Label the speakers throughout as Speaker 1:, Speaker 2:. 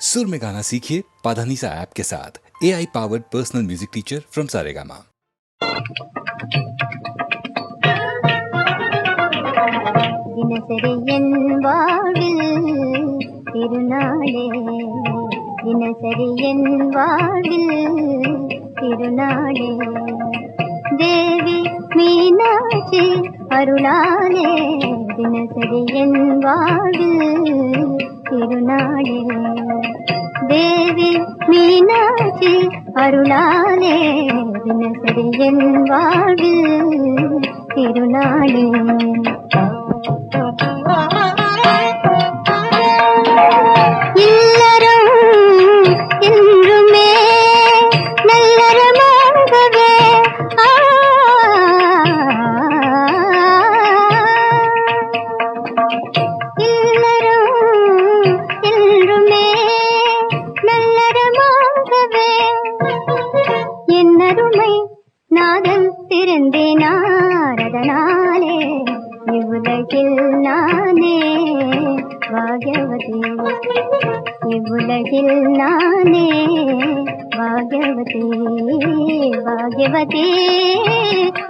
Speaker 1: सुर में गाना सीखिए पाधानीसा ऐप के साथ। AI powered personal music teacher from Saregama.
Speaker 2: தினசரி என் வாழ்வில் திருநாளே, தினசரி என் வாழ்வில் திருநாளே, தேவி மீனாட்சி அருளாலே தினசரி என் வாழ்வில் திருநாளே, தேவி மீனாட்சி அருளாலே தினசரி என் வாழ்வில் திருநாளே. நாதம் திருந்தினாரதனாலே இவ்வுலகில் நானே பாக்யவதி, இவ்வுலகில் நானே பாக்யவதி, பாக்யவதி,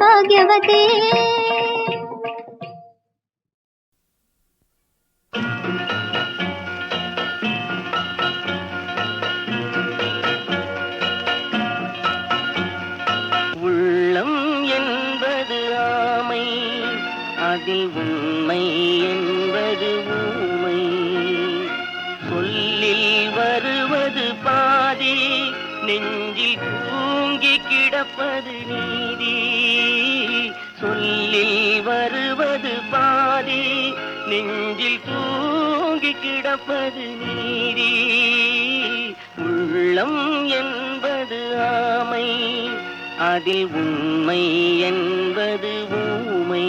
Speaker 2: பாக்யவதி.
Speaker 3: அதில் உண்மை என்பது ஊமை, சொல்லில் வருவது பாதி, நெஞ்சில் தூங்கி கிடப்பது நீதி. சொல்லில் வருவது பாதி, நெஞ்சில் தூங்கி கிடப்பது நீதி. உள்ளம் என்பது ஆமை, அதில் உண்மை என்பது ஊமை.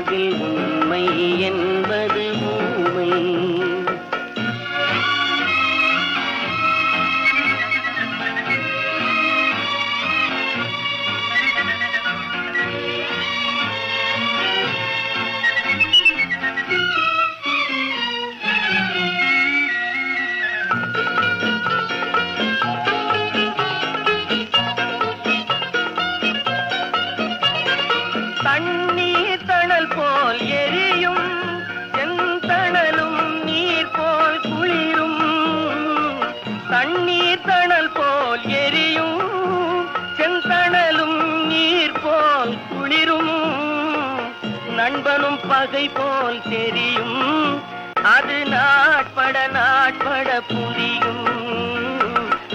Speaker 3: அதில் உண்மை என்பது ஊமை. தண்ணீர் தணல் போல் எரியும், செந்தணலும் நீர் போல் குளிரும். தண்ணீர் தணல் போல் எரியும், செந்தணலும் நீர் போல் குளிரும். நண்பனும் பகை போல் தெரியும், அது நாட்பட நாட்பட புரியும்,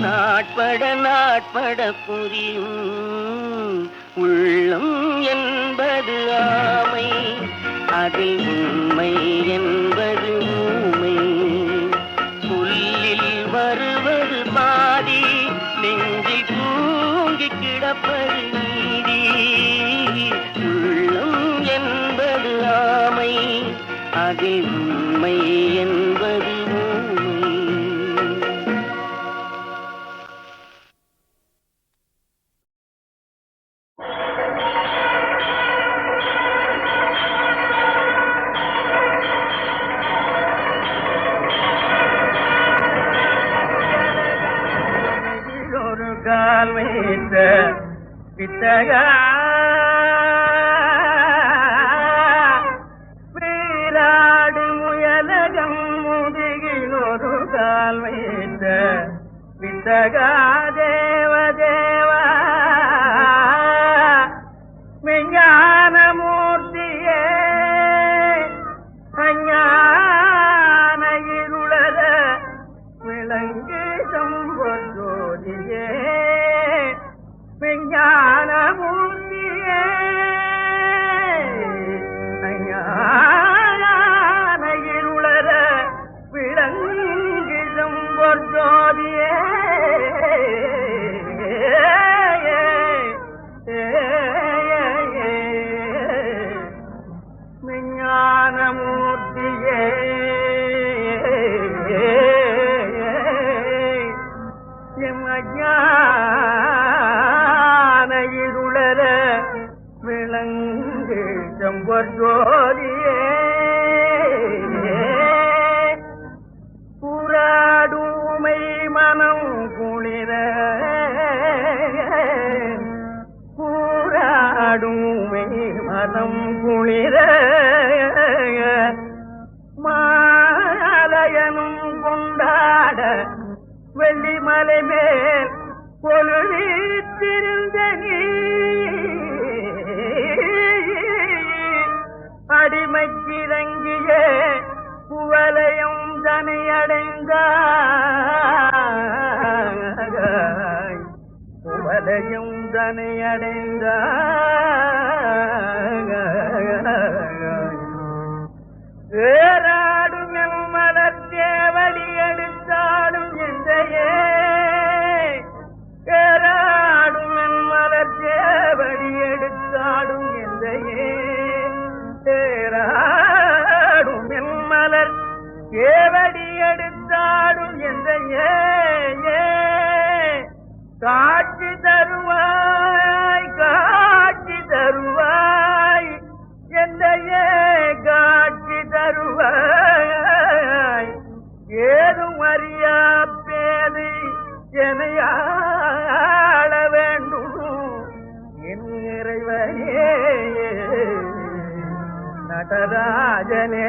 Speaker 3: நாட்பட நாட்பட புரியும். உள்ளம் என்பது ஆமை, அதில் உண்மை என்பது ஊமை. சொல்லில் வருவது பாதி, நெஞ்சில் தூங்கி கிடப்பது நீதி. உள்ளம் என்பது ஆமை, அதில் உண்மை என்பது ஊமை. கால் வைத்த வித்தகா வீராடு முயலகம் முதுகில் ஒரு கால் கால் வைத்த வித்தகா தேவதேவா விஞ்ஞான மூர்த்தியே அஞ்ஞான இருளத விளங்கு சம்பொற்ஜோதியே விஞ்ஞான மூர்த்தியே அஞ்ஞான இருளத விளங்கு சம்பொற்ஜோதியே விஞ்ஞானமூர்த்தியே அஞ்ஞான இருளர விளங்கு செம்பொற்ஜோதியே புறாடுமை மனம் குளிர கூறாடுமை மனம் குளிர மாலயனும் கொண்டாட வெள்ளிமலை மேல் பொழுதிருந்த நீ அடிமைக்கிறங்கிய குவலயம் தனையடைந்தாய் குவலயம் தனையடைந்தாய் ஏறாடும் எம் மலர் தேவடி எடுத்தாடும் எந்தையே ஏறாடும் என் மலர் தேவடி எடுத்தாடும் எந்தையே ஏறாடும் என் மலர் தேவடி எடுத்தாடும் எந்தையே காட்சி தருவாய் காட்சி தருவாய் எந்தையே காட்சி தருவாய் ஏதும் அறியா பேதை எனையாள வேண்டும் என் இறைவனே நடராஜனே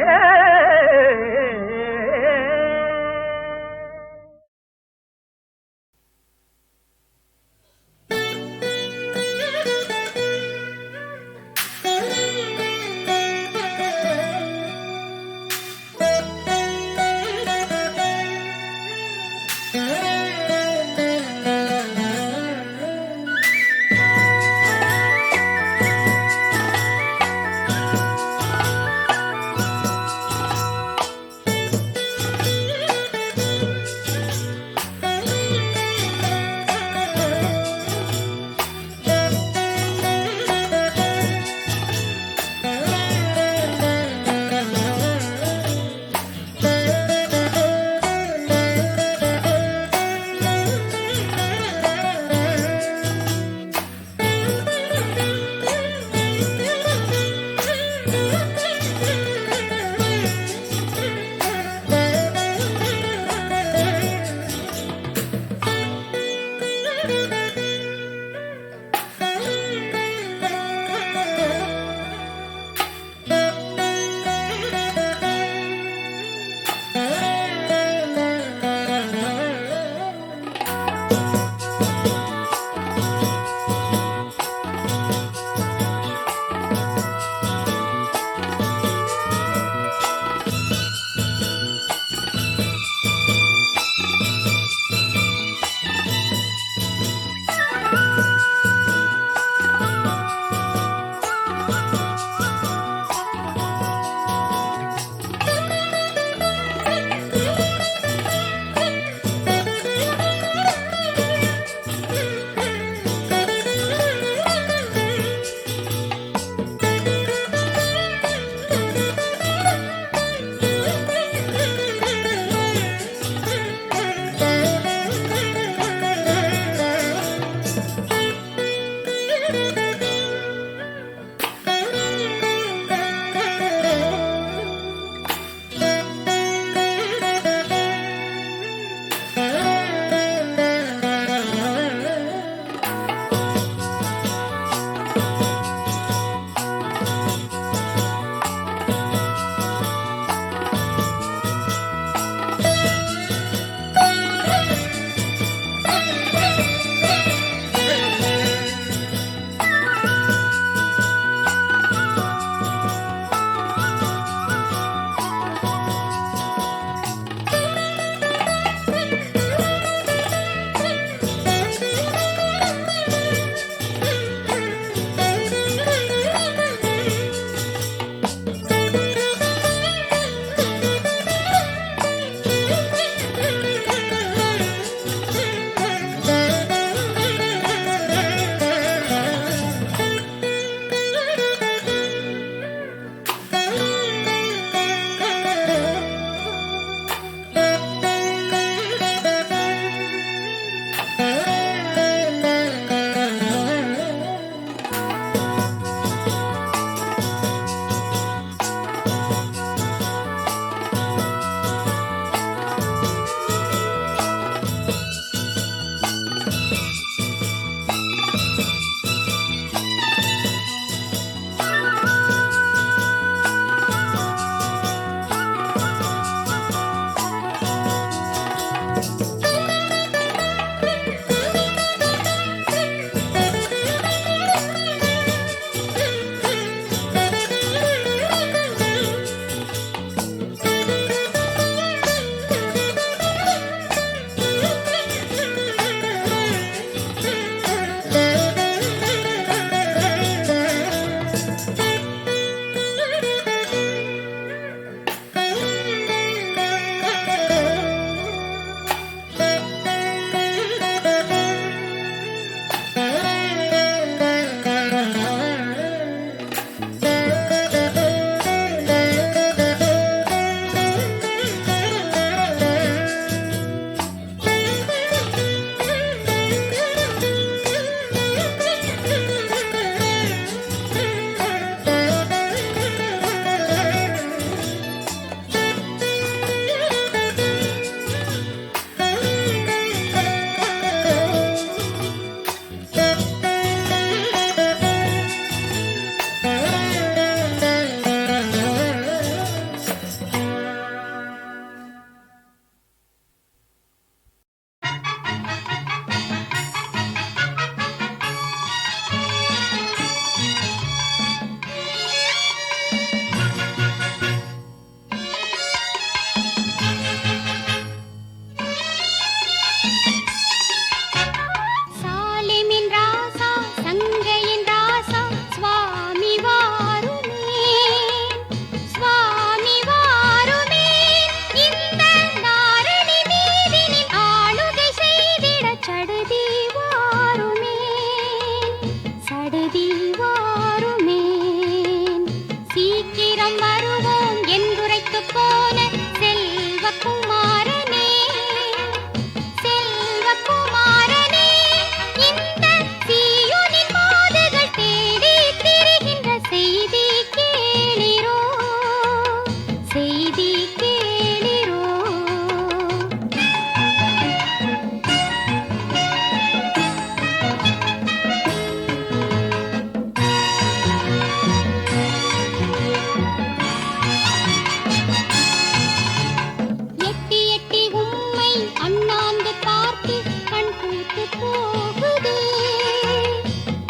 Speaker 2: அண்ணாந்து பார்த்து கண் பூத்து போகுதே,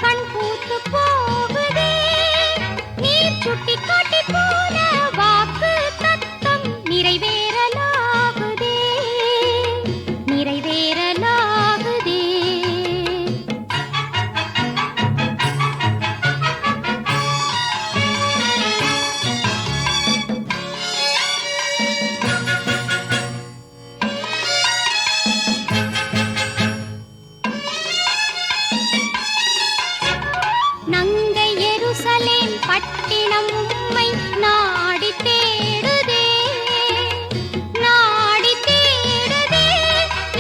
Speaker 2: கண் பூத்து போகுதே. நீர் சுட்டி காட்டி போன வாக்கு தத்தம் நிறைவேறலாகுதே, நிறைவேறலாகுதே. நங்கை எருசலேம் பட்டினம் உம்மை நாடி தேடுதே, நாடி தேடுதே.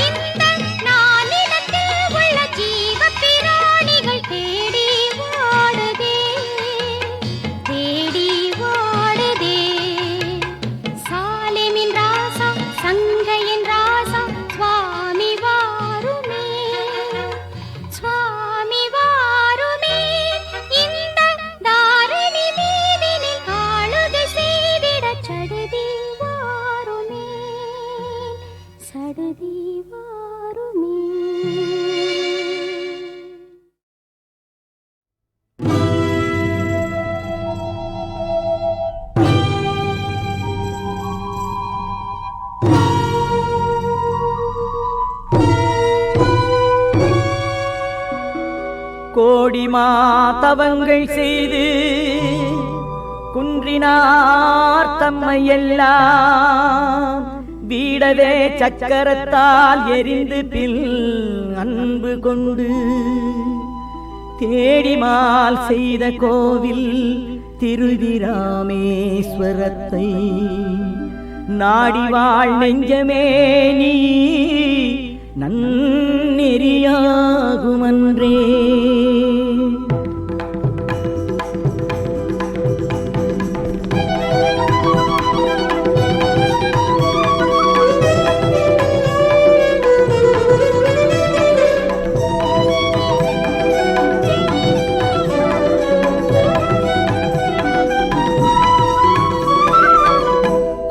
Speaker 2: இந்த நாளிடத்தில் உள்ள ஜீவ பிராணிகள் தேடி வாடுதே, தேடி வாடுதே. சாலேமின் ராசா சங்கையின் ராசா சுவாமி வாருமே, சுவாமி வாருமே. இந்த தாரணி மீதினில் ஆளுகை செய்திடச் சடுதி வாருமே, சடுதி வாருமே.
Speaker 4: கோடி மாதவங்கள் செய்து குன்றினார் தம்மையெல்லாம் வீடவே சக்கரத்தால் எரிந்து பில் அன்பு கொண்டு தேடிமால் செய்த கோவில் திருவிராமேஸ்வரத்தை நாடி வாழ் நெஞ்சமே நீ நன்னெறியாகுமன்றே.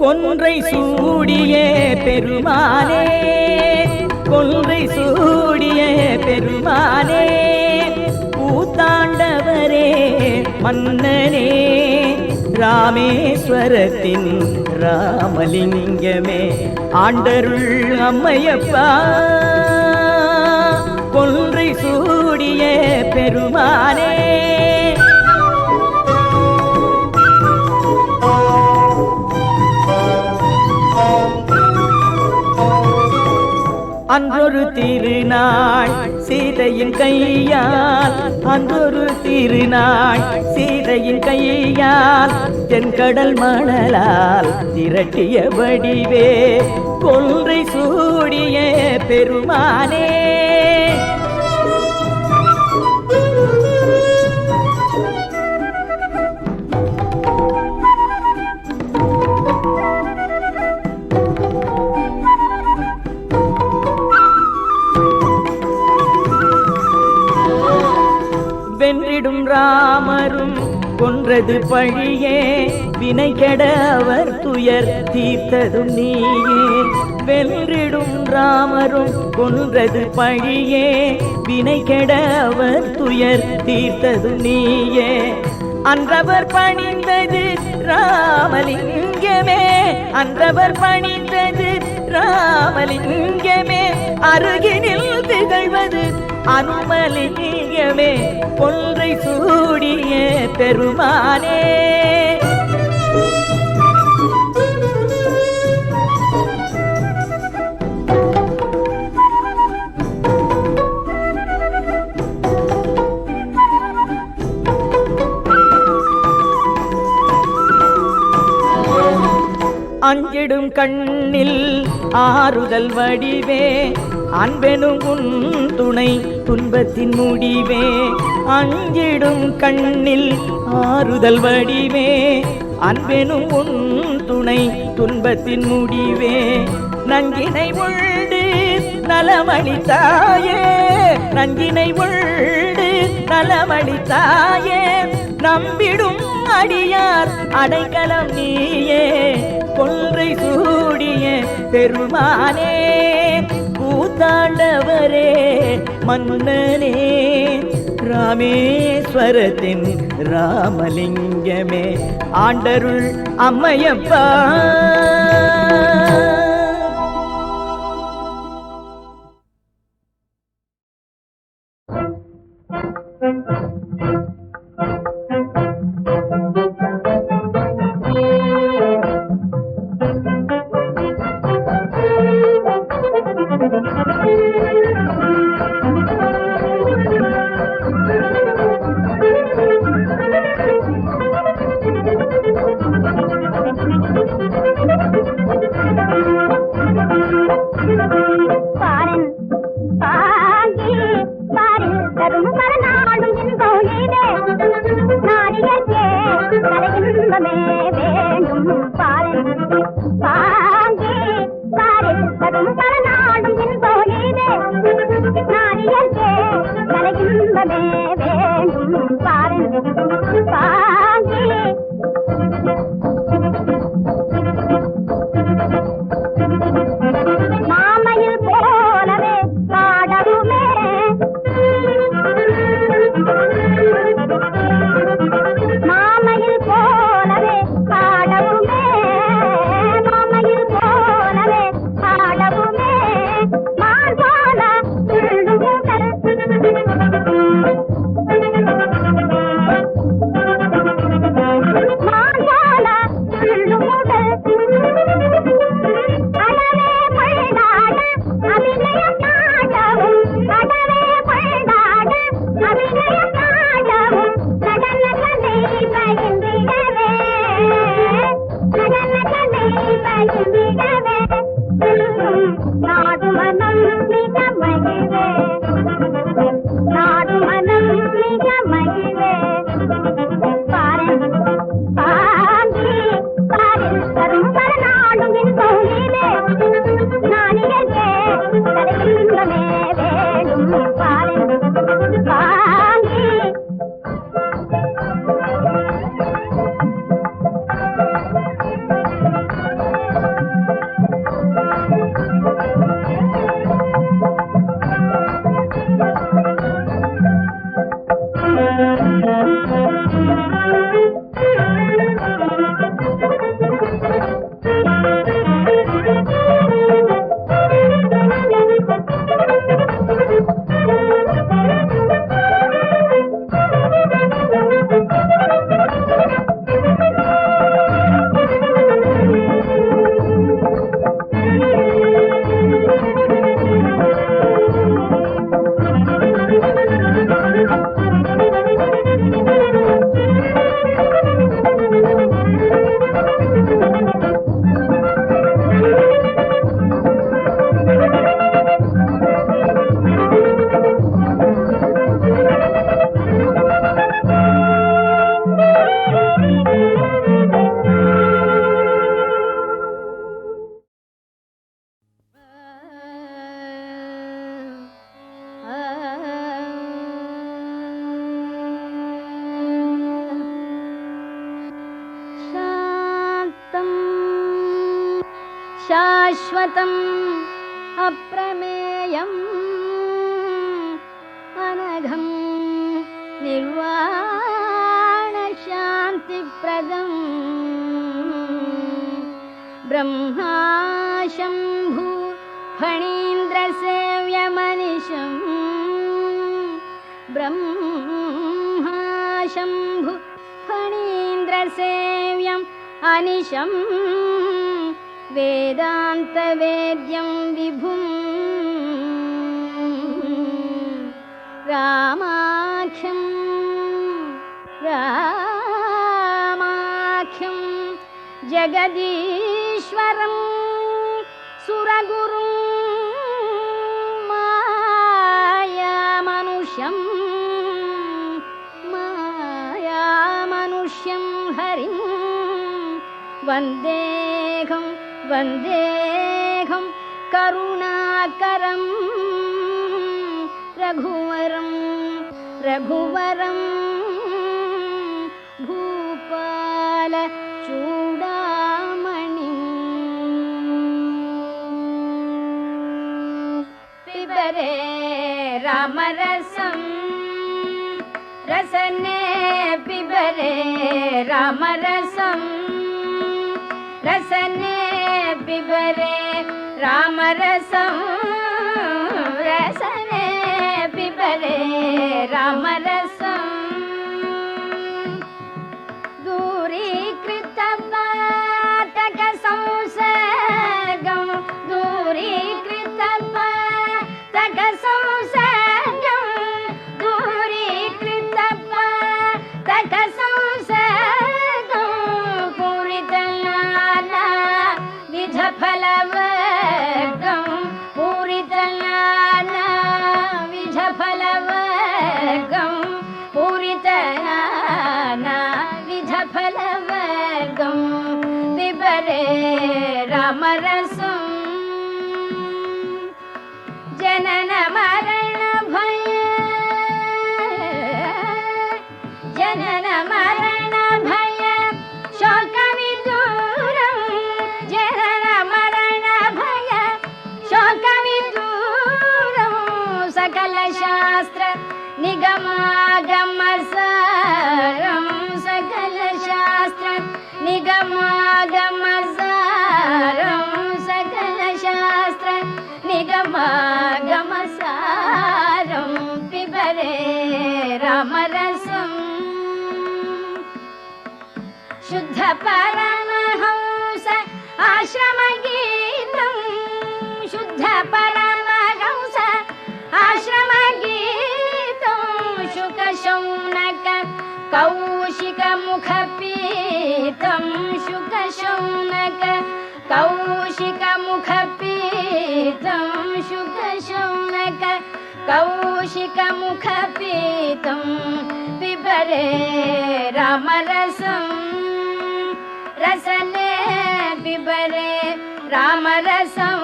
Speaker 4: கொன்றை சூடிய பெருமானே, கொன்றை சூடிய பெருமானே, கூத்தாண்டவரே மன்னனே, ராமேஸ்வரத்தின் ராமலிங்கமே, ஆண்டருள் அம்மையப்பா. கொன்றை சூடிய பெருமானே, அன்றொரு திருநாள் சீதையின் கையால், அன்றொரு திருநாள் சீதையின் கையால் தென்கடல் மணலால் திரட்டிய வடிவே கொன்றை சூடிய பெருமானே. வென்றிடும் ராமரும் கொன்றது பழியே, வினை கெட அவர் துயர் தீர்த்ததும் நீயே. வென்றிடும் ராமரும் கொன்றது பழியே, வினை கெட அவர் துயர் தீர்த்ததும் நீயே. அன்றவர் பணிந்தது ராமலிங்கமே, அன்றவர் பணிந்தது ராமலிங்கமே, அருகினில் திகழ்வது அனுமலிங்கமே, கொன்றை சூடிய பெருமானே. அஞ்சிடும் கண்ணில் ஆறுதல் வடிவே, அன்பெனும் உன் துணை துன்பத்தின் முடிவே. அஞ்சிடும் கண்ணில் ஆறுதல் வடிவே, அன்பெனும் உன் துணை துன்பத்தின் முடிவே. நஞ்சினை உண்டு நலமளித்தாயே, நஞ்சினை உண்டு நலமளித்தாயே, நம்பிடும் அடியார் அடைக்கலம் நீயே, கொன்றை சூடிய பெருமானே. மன்னனே ராமேஸ்வரத்தின் ராமலிங்கமே ஆண்டருள் அம்மையப்பா.
Speaker 2: शाश्वतम् अप्रमेयम् अनघम् निर्वाणशान्तिप्रदम् ब्रह्मा शम्भु फणीन्द्रसेव्यमनिशम् ब्रह्मा शम्भु फणीन्द्रसेव्यम् अनिशम् वेदान्तवेद्यं विभुं रामाख्यं जगदीश्वरं सुरगुरुं मायामनुष्यं हरिं वन्देहं करुणाकरं रघुवरं भूपाल चूडामणि पिबरे रामरसं रसने पिबरे रामरसं रसने पिबरे रामरसं रसने पिबरे रामरसं दूरीकृतपातकसंसर्गं दूरीकृतपातकसंसर्गं दूरीकृतपातकसंसर्गं पूरितनाना विधफलवर्गं पूरितनाना विधफलवर्गं पूरितनाना विधफलवर्गं पिबरे रामरसं जनन मरण भय जनन मरण भय शोकविदूरं जनन मरण भय शोकविदूरं सकलशास्त्र निगमागमसारं सकलशास्त्र निगमागमसारं सकलशास्त्र निगमागमसारं पिबरे रामरसं शुद्ध परमहंस आश्रमगीतं शुद्ध परमहंस आश्रमगीतं शुकशौनक कौशिकमुखपीतं शुकशौनक कौशिकमुखपीतं शुकशौनक कौशिकमुखपीतं पिबरे रामरसं रसने पिबरे रामरसं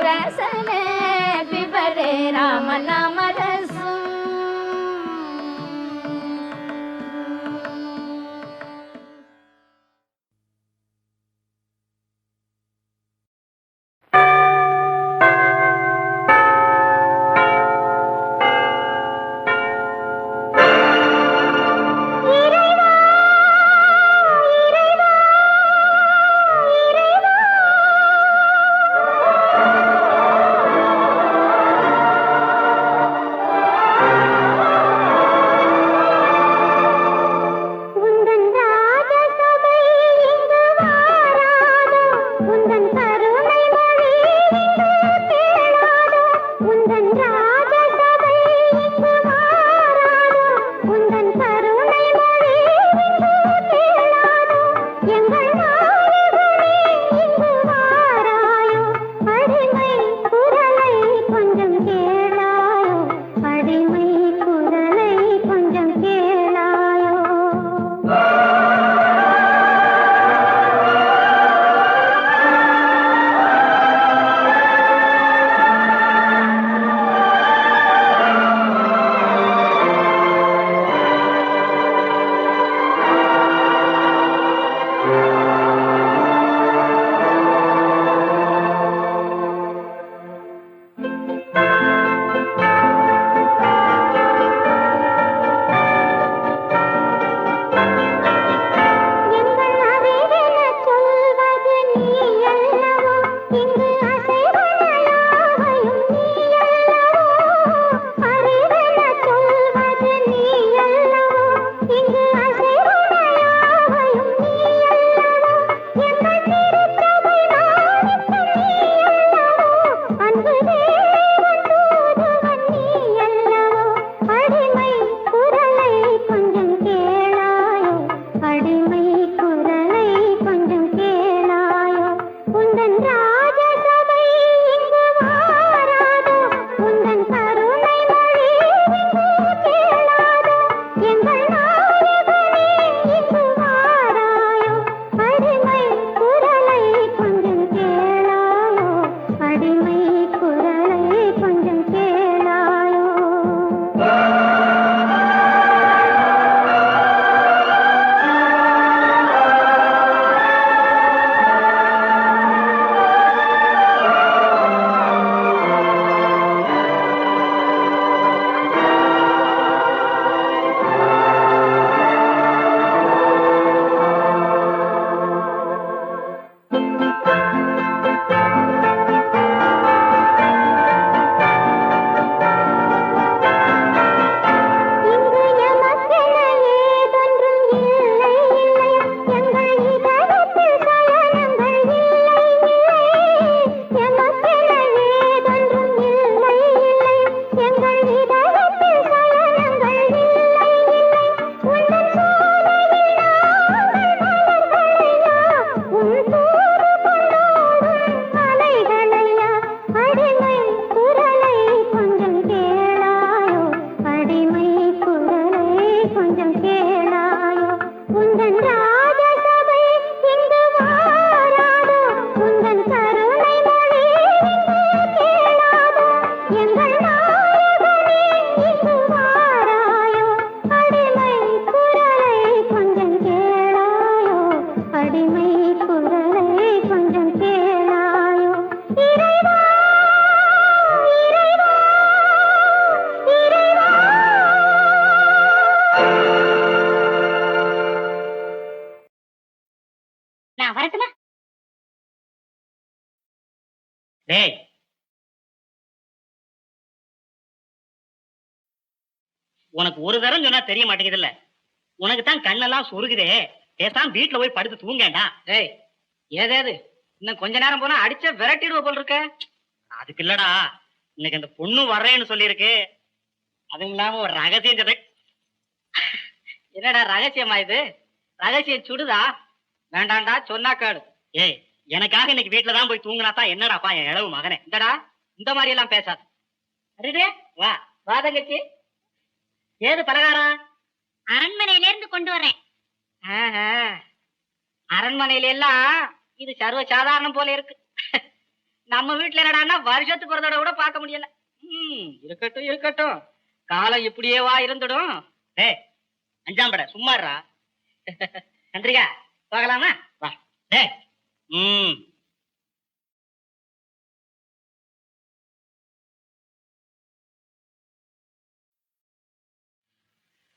Speaker 2: रसने पिबरे रामनामरसं
Speaker 5: உனக்கு ஒரு தரம் சொன்னா தெரிய மாட்டேங்குது இல்ல. உனக்கு தான் கண்ணெல்லாம் சொருகுதே. பேசாம வீட்டுல போய் படுத்து தூங்கேண்டா.
Speaker 6: ஏய் ஏதேது இன்னும் கொஞ்ச நேரம் போனா அடிச்ச விரட்டிடுவ போல் இருக்க.
Speaker 5: அதுக்கு இல்லடா, இன்னைக்கு அந்த பொண்ணு வர்றேன்னு சொல்லியிருக்கு. அதுவும் இல்லாம ஒரு ரகசியம் சொல்றேன்.
Speaker 6: என்னடா ரகசியமா இது? ரகசியம் சுடுதா? வேண்டாண்டா சொன்னா கேடு.
Speaker 5: ஏய், எனக்காக இன்னைக்கு வீட்டுல தான் போய் தூங்கினாதான் என்னடாப்பா என் இளவு மகனே.
Speaker 6: இந்தடா இந்த மாதிரி எல்லாம் பேசாத. அருடே
Speaker 5: வா.
Speaker 6: வா தங்கச்சி.
Speaker 5: ஏது பலகாரம்?
Speaker 2: அரண்மனையில இருந்து கொண்டு வரேன்.
Speaker 6: ஆஹா. அரண்மனையில எல்லாம் இது சர்வ சாதாரணம் போல இருக்கு. நம்ம வீட்டுல என்னடான்னா வருஷத்துக்கு ஒரு தடவை கூட பார்க்க முடியல. இருக்கட்டும் இருக்கட்டும், காலம் இப்படியேவா இருந்துடும்.
Speaker 5: டேய், அஞ்சாம் பட சும்மாறா.
Speaker 6: சந்திரிகா போகலாமா?
Speaker 5: வா. டேய்.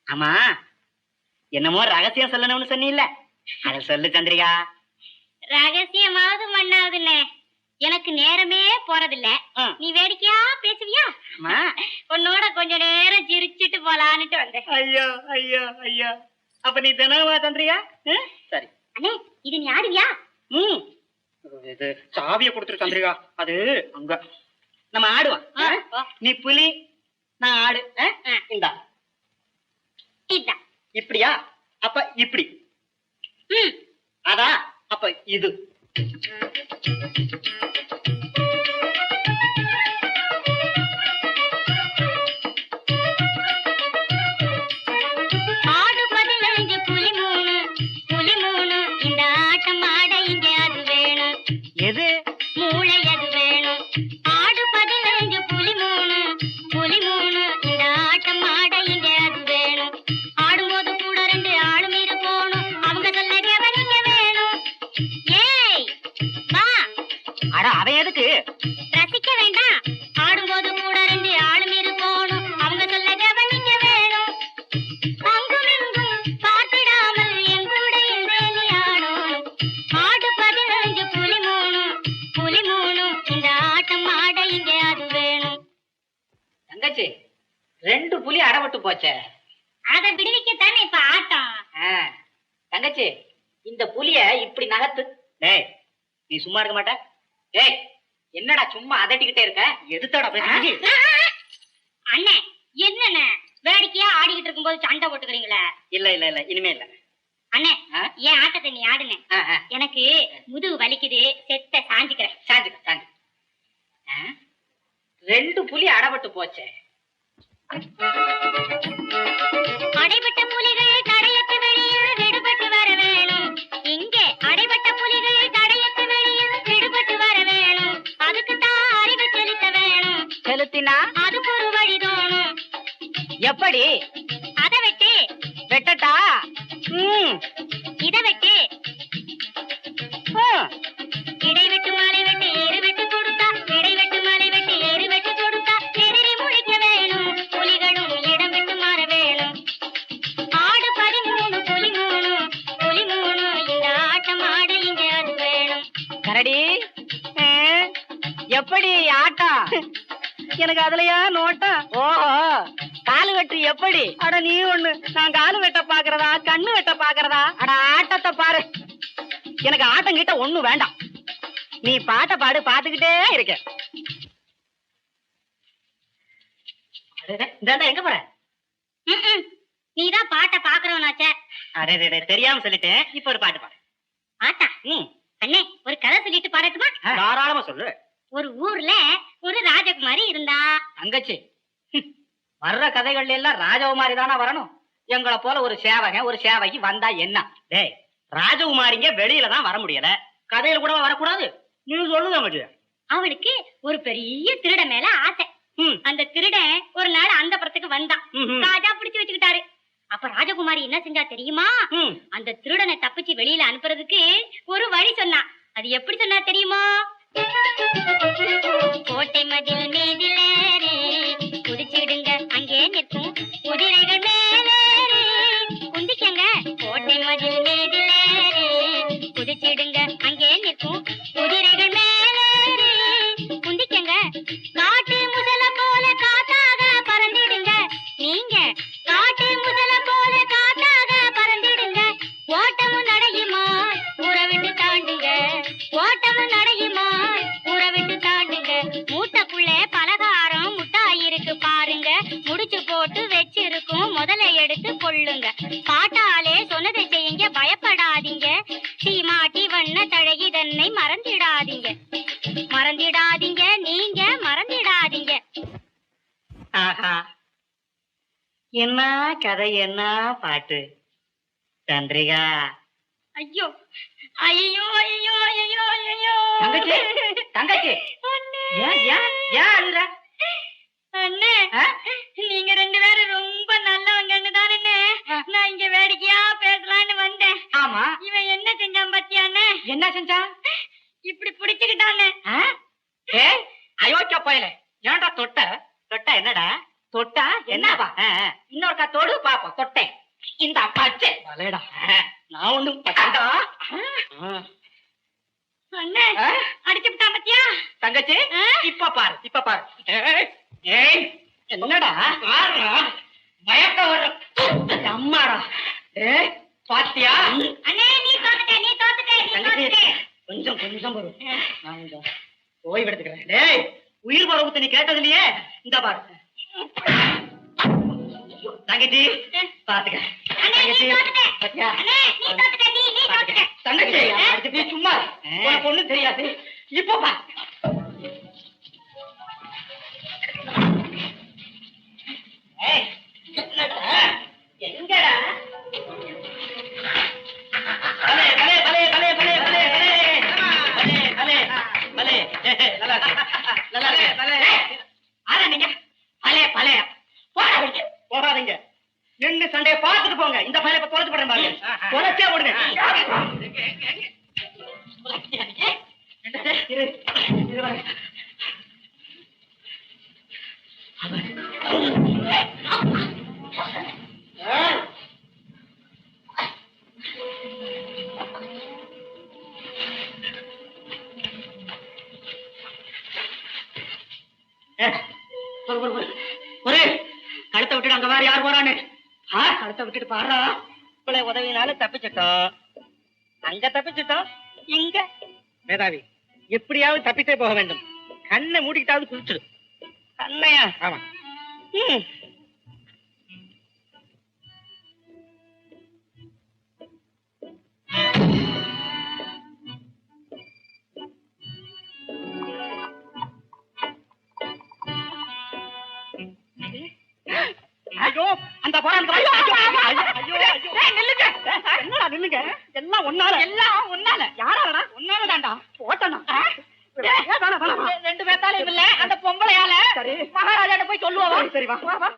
Speaker 5: ஆமா, என்னமோ ரகசியம் சொல்லணும்னு சொன்னீல்ல, அத சொல்லு சந்திரிகா.
Speaker 2: ரகசியமாவது மண்ணாவதுன்னு எனக்கு நேரமே போறதில்ல. நீ வேடிக்கையா பேசுவியா? உன்னோட கொஞ்ச நேரம் சிரிச்சிட்டு போலான்னுட்டு வந்தேன்.
Speaker 5: ஐயோ ஐயோ ஐயோ, அப்ப நீ தினமா சந்திரிகா?
Speaker 6: சரி.
Speaker 2: அண்ணே, இது நீ ஆடுவியா?
Speaker 5: இது சாவிய கொடுத்துரு சந்திரிகா. அது அங்க நம்ம ஆடுவான். நீ புலி, நான் ஆடு. இந்தா.
Speaker 2: இதான்.
Speaker 5: இப்படியா? அப்ப இப்படி. அதா? அப்ப இது.
Speaker 2: ஆடு 15 புலி 3, புலி 3. இந்த ஆட்டம் ஆட இங்க அது வேணும்.
Speaker 5: எது?
Speaker 2: மூளை அது வேணும். ஆடு 15 புலி 3, புலி 3. இந்த ஆட்டம் ஆட இங்க அது வேணும். ஆடும்போது கூட 2 ஆளும் இருக்கணும். அவங்க சொல்ல கவனிக்க வேணும். ஏய் வா.
Speaker 6: அட அவன் எதுக்கு?
Speaker 2: ரசிக்க வேண்டாம். ஆடும்போது கூட 2 ஆளும் இருக்கணும். அவங்க சொல்ல கவனிக்க வேணும். அங்கும் இங்கும் பார்த்திடாமல் என் கூட இருந்தே நீ ஆடணும். ஆடு 15 புலி 3, புலி 3. இந்த ஆட்டம் ஆட இங்க அது வேணும்.
Speaker 6: தங்கச்சி 2 புலி அடபட்டு போச்சே.
Speaker 2: அதை விடுவிக்கத்தானே இப்ப ஆட்டம்.
Speaker 6: தங்கச்சி இந்த புலிய இப்படி நகர்த்து.
Speaker 5: டேய், நீ சும்மா இருக்க மாட்ட?
Speaker 6: ஏய் என்னடா சும்மா அதட்டிக்கிட்டே இருக்க?
Speaker 5: எதுத்தோட பேசுறீங்க?
Speaker 2: அண்ணே என்னண்ணே வேடிக்கையா ஆடிக்கிட்டு இருக்கும்போது சண்டை போட்டுக்கிறீங்களே?
Speaker 5: இல்ல இல்ல இல்ல, இனிமே இல்ல.
Speaker 2: அண்ணே ஏன் ஆட்டத்தை நீ ஆடுனே. எனக்கு முதுகு வலிக்குது, செத்த சாஞ்சுக்கிறேன்.
Speaker 6: சாஞ்சுக்க சாஞ்சு. 2 புலி அடபட்டு போச்சே.
Speaker 2: அடைபட்ட புலிகள் தடையத்து வெளியில் விடுபட்டு வர வேணும். இங்கே அடைபட்ட புலிகள் தடையத்து வெளியில் விடுபட்டு வர வேணும். அதுக்கு தான் அறிவு செலுத்த வேணும்.
Speaker 6: செலுத்தினா
Speaker 2: அதுக்கு ஒரு வழி தோணும்.
Speaker 6: எப்படி?
Speaker 2: அதை வெட்டு,
Speaker 6: வெட்டட்டா?
Speaker 2: இதை வெட்டு. இடை வெட்டு மாலை வெட்டு ஏறு வெட்டு கொடுத்தா, இடை வெட்டு மாலை வெட்டு ஏறு வெட்டு கொடுத்தா எதிரி முழிக்க வேணும். புலிகளும் இடம் விட்டு மாற வேணும். ஆடு 13 புலி 3, புலி 3. இந்த ஆட்டம் ஆட இங்க அது வேணும்.
Speaker 6: கரடி எப்படி ஆட்டம்? எனக்கு அதுலயா நோட்டம். ஓஹோ, காலு வெட்டு எப்படி? அட நீ ஒண்ணு, நான் காலு வெட்ட பாக்குறதா கண்ணு வெட்ட பாக்குறதா? அட ஆட்டத்தை பாரு. எனக்கு ஆட்டம் கிட்ட ஒண்ணு வேண்டாம். நீ பாட்ட பாடு, பாத்துக்கிட்டே இருக்க. எங்க போற?
Speaker 2: நீதான் பாட்டை பாக்குறவனாச்சே.
Speaker 5: அரே தெரியாம சொல்லிட்டேன். இப்ப ஒரு பாட்டு பாடு.
Speaker 2: ஆட்டா அண்ணே, ஒரு கதை சொல்லிட்டு பாடட்டுமா?
Speaker 5: தாராளமா சொல்லு.
Speaker 2: ஒரு ஊர்ல ஒரு ராஜகுமாரி இருந்தா.
Speaker 6: தங்கச்சி வர்ற கதைகள்ல எல்லாம் ராஜகுமாரி தானா வரணும்? எங்களை போல ஒரு சேவகன் ஒரு சேவகி வந்தா என்ன?
Speaker 5: டேய், ராஜகுமாரிங்க வெளியில தான் வர முடியல, கதையில கூட வரக்கூடாது. நீ சொல்லுங்க.
Speaker 2: அவனுக்கு ஒரு பெரிய திருட மேல ஆசை. அந்த திருடன் ஒரு நாள் அந்த புறத்துக்கு வந்தான். ராஜா பிடிச்சு வச்சுக்கிட்டாரு. அப்ப ராஜகுமாரி என்ன செஞ்சா தெரியுமா? அந்த திருடனை தப்பிச்சு வெளியில அனுப்புறதுக்கு ஒரு வழி சொன்னா. அது எப்படி சொன்னா தெரியுமா? கோட்டை மதில் மீதிலேறி குதிச்சிடுங்க, அங்கே நிற்கும் குதிரைகள் மேலேறி குந்திக்கங்க. கோட்டை மதில் மீதிலேறி குதிச்சிடுங்க, அங்கே நிற்கும் குதிரைகள் மேலேறி குந்திக்கங்க. காட்டு முதல போல காத்தாக பறந்திடுங்க. நீங்க கொள்ளுங்க. பாட்டாலே சொன்னதை செய்யுங்க, பயப்படாதீங்க. சீமாட்டி வண்ண தழகி தன்னை மறந்திடாதீங்க. மறந்திடாதீங்க, நீங்க மறந்திடாதீங்க.
Speaker 5: ஆஹா, என்ன கதை, என்ன பாட்டு. சந்திரிகா,
Speaker 2: ஐயோ ஐயோ ஐயோ ஐயோ ஐயோ
Speaker 5: தங்கச்சி, தங்கச்சி,
Speaker 2: அண்ணே.
Speaker 5: ஏன் ஏன் ஏன் அழுற?
Speaker 2: அண்ணே, நீங்க ரெண்டு பேரும் ரொம்ப நல்லவங்கன்னு தானே நான் இங்க வேடிக்கையா பேசலான்னு வந்தேன்.
Speaker 5: ஆமா,
Speaker 2: இவன் என்ன செஞ்சான் பாத்தியா அண்ணே?
Speaker 5: என்ன செஞ்சா?
Speaker 2: இப்படி பிடிச்சுக்கிட்டானே.
Speaker 5: ஏய், அயோக்கிய போயல, ஏன்டா தொட்ட? தொட்டா என்னடா? தொட்டா என்னவா? இன்னொருக்கா தொடு பாப்போம். தொட்டேன். இந்த பச்சை வலைடா, நான் ஒண்ணும் பச்சைடா.
Speaker 2: அண்ணே, அடிச்சு விட்டான் பாத்தியா?
Speaker 5: தங்கச்சி, இப்ப பாரு, இப்ப பாரு. ஏய், என்னடா மயக்க வர அம்மாடா. ஏய், பாத்தியா?
Speaker 2: அண்ணே, நீ தோத்துட்ட, நீ தோத்துட்ட, நீ
Speaker 5: தங்கச்சி,
Speaker 2: தோத்துட்ட.
Speaker 5: கொஞ்சம் கொஞ்சம் வரும், நான் கொஞ்சம் ஓய்வு எடுத்துக்கிறேன். டேய், உயிர் பரவத்தை நீ கேட்டது இல்லையே, இந்த பாரு. தங்கச்சி, பாத்துக்க.
Speaker 2: அண்ணே, நீ
Speaker 5: தங்கச்சி,
Speaker 2: தோத்துட்ட.
Speaker 5: பாத்தியா?
Speaker 2: அண்ணே, நீ தோத்துட்ட, நீ தோத்துட்ட.
Speaker 5: தங்கச்சி, அடிச்சுட்டு சும்மா உனக்கு ஒண்ணும் தெரியாது. இப்போ பா. ஏய், என்னடா? எங்கடா? பலே, பலே, பலே, பலே, பலே, பலே, பலே. பலே, பலே, பலே. நல்லா இருக்கு, நல்லா இருக்கு. ஆனா நீங்க பலே, பலே. போடாதீங்க, போடாதீங்க. நின்னு சண்டையை பார்த்துட்டு போங்க. இந்த பையனை இப்ப தொலைச்சு போடுறேன் பாருங்க. தொலைச்சே போடுங்க. இரு, இரு வரேன். ஒரு கழுத்தை விட்டுட்டு அங்க வேற யார் போறான்னு? கழுத்தை விட்டுட்டு பாடுறா. இவ்வளவு உதவினால தப்பிச்சிட்டோம். அங்க தப்பிச்சிட்டோம், இங்க மேதாவி எப்படியாவது தப்பித்தே போக வேண்டும். கண்ணை மூடிக்கிட்டாவது குளிச்சிடு. கண்ணையா? ஆமா. ஐயோ, அந்த போறான். ஐயோ, ஐயோ, ஐயோ. நில்லுங்க. என்னடா நில்லுங்க? எல்லாம் ஒன்னால, எல்லாம் ஒன்னால. யாராலடா? ஒன்னால தான்டா. போட்டனா? ரெண்டு பேத்தாலையும் இல்ல, அந்த பொம்பளையால. சரி, மகாராஜாட்ட போய் சொல்லுவா. சரி, வா வா.